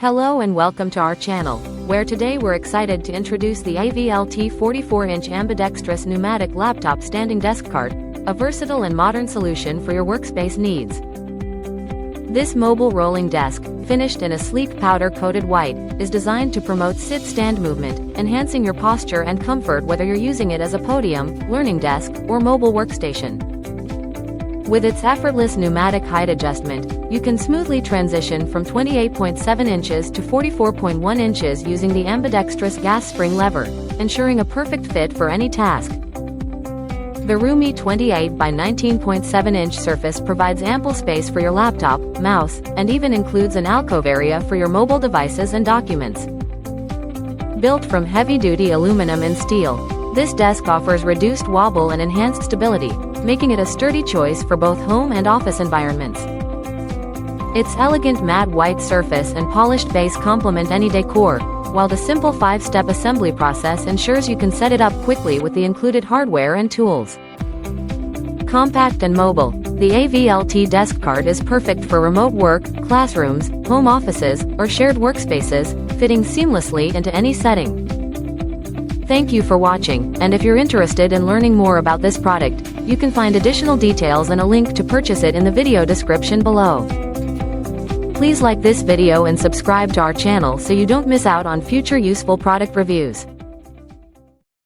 Hello and welcome to our channel, where today we're excited to introduce the AVLT 44-inch Ambidextrous Pneumatic Laptop Standing Desk Cart, a versatile and modern solution for your workspace needs. This mobile rolling desk, finished in a sleek powder-coated white, is designed to promote sit-stand movement, enhancing your posture and comfort whether you're using it as a podium, learning desk, or mobile workstation. With its effortless pneumatic height adjustment, you can smoothly transition from 28.7 inches to 44.1 inches using the ambidextrous gas spring lever, ensuring a perfect fit for any task. The roomy 28 by 19.7-inch surface provides ample space for your laptop, mouse, and even includes an alcove area for your mobile devices and documents. Built from heavy-duty aluminum and steel, this desk offers reduced wobble and enhanced stability, making it a sturdy choice for both home and office environments. Its elegant matte white surface and polished base complement any decor, while the simple 5-step assembly process ensures you can set it up quickly with the included hardware and tools. Compact and mobile, the AVLT desk cart is perfect for remote work, classrooms, home offices, or shared workspaces, fitting seamlessly into any setting. Thank you for watching, and if you're interested in learning more about this product, you can find additional details and a link to purchase it in the video description below. Please like this video and subscribe to our channel so you don't miss out on future useful product reviews.